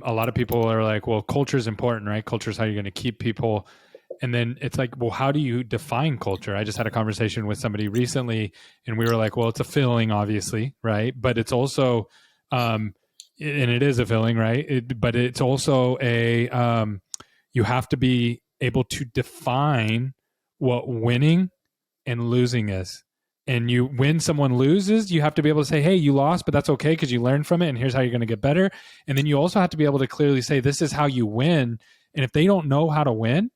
A lot of people are like, well, culture is important, right? Culture is how you're going to keep people. And then it's like, well, how do you define culture? I just had a conversation with somebody recently and we were like, well, it's a feeling, obviously, right? But it's also, and it is a feeling, right? But it's also you have to be able to define what winning and losing is. And when someone loses, you have to be able to say, hey, you lost, but that's okay because you learned from it. And here's how you're going to get better. And then you also have to be able to clearly say, this is how you win. And if they don't know how to win,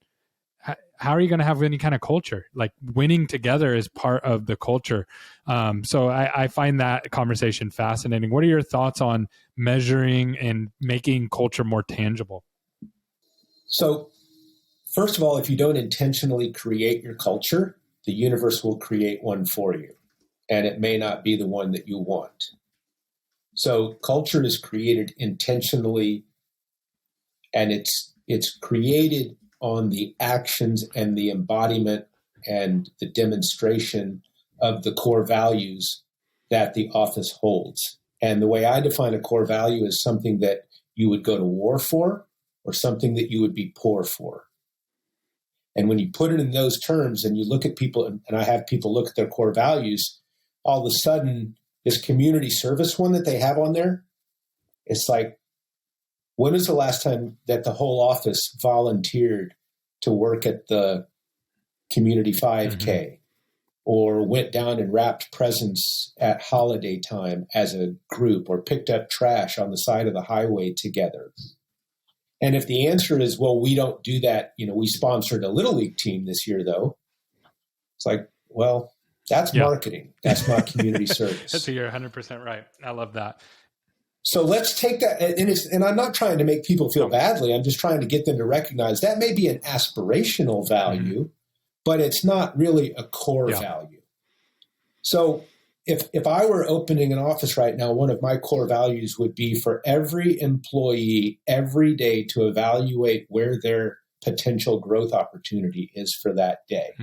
how are you going to have any kind of culture? Like winning together is part of the culture. So I find that conversation fascinating. What are your thoughts on measuring and making culture more tangible? So first of all, if you don't intentionally create your culture, the universe will create one for you, and it may not be the one that you want. So culture is created intentionally, and it's created on the actions and the embodiment and the demonstration of the core values that the office holds. And the way I define a core value is something that you would go to war for or something that you would be poor for. And when you put it in those terms and you look at people, and I have people look at their core values, all of a sudden, this community service one that they have on there, it's like, when was the last time that the whole office volunteered to work at the community 5K or went down and wrapped presents at holiday time as a group or picked up trash on the side of the highway together? And if the answer is, well, we don't do that, we sponsored a Little League team this year, though. It's like, well, that's marketing. That's not community service. You're 100% right. I love that. So let's take that. And I'm not trying to make people feel badly. I'm just trying to get them to recognize that may be an aspirational value, but it's not really a core value. So if I were opening an office right now, one of my core values would be for every employee every day to evaluate where their potential growth opportunity is for that day.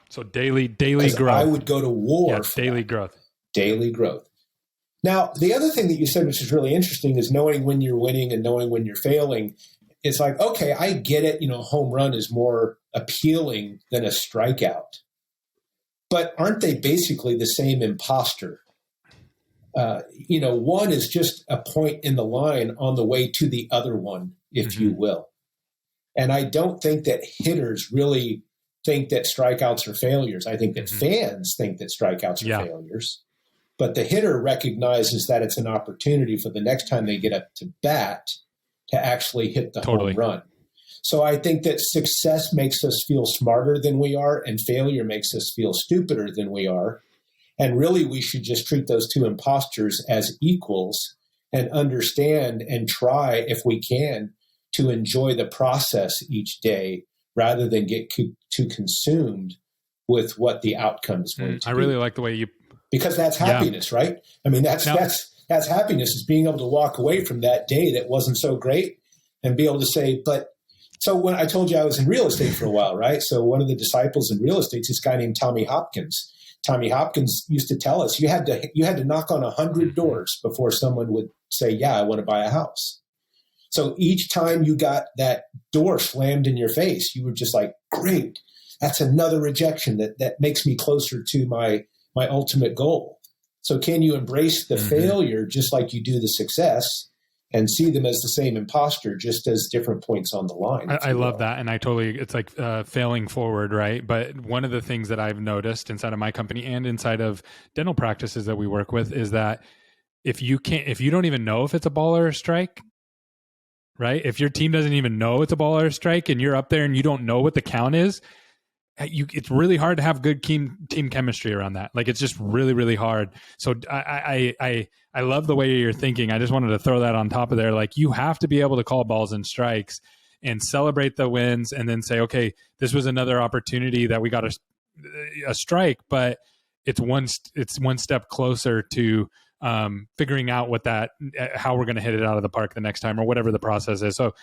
So daily growth. I would go to war for daily growth. Daily growth. Now, the other thing that you said, which is really interesting, is knowing when you're winning and knowing when you're failing. It's like, okay, I get it. Home run is more appealing than a strikeout. But aren't they basically the same imposter? One is just a point in the line on the way to the other one, if you will. And I don't think that hitters really think that strikeouts are failures. I think that fans think that strikeouts are failures. But the hitter recognizes that it's an opportunity for the next time they get up to bat to actually hit the home run. So I think that success makes us feel smarter than we are, and failure makes us feel stupider than we are. And really, we should just treat those two imposters as equals and understand and try, if we can, to enjoy the process each day rather than get too consumed with what the outcome is going to be. I really like the way you... Because that's happiness, right? I mean, that's happiness, is being able to walk away from that day that wasn't so great and be able to say, but... So when I told you I was in real estate for a while, right? So one of the disciples in real estate is this guy named Tommy Hopkins. Tommy Hopkins used to tell us you had to knock on 100 doors before someone would say, yeah, I want to buy a house. So each time you got that door slammed in your face, you were just like, great, that's another rejection that makes me closer to my ultimate goal. So can you embrace the failure just like you do the success, and see them as the same imposter, just as different points on the line? I love that. And it's like failing forward, right? But one of the things that I've noticed inside of my company and inside of dental practices that we work with is that if you don't even know if it's a ball or a strike, right? If your team doesn't even know it's a ball or a strike and you're up there and you don't know what the count is, it's really hard to have good team chemistry around that. Like, it's just really, really hard. So I love the way you're thinking. I just wanted to throw that on top of there. Like, you have to be able to call balls and strikes and celebrate the wins, and then say, okay, this was another opportunity that we got a strike, but it's one step closer to figuring out how we're going to hit it out of the park the next time, or whatever the process is. So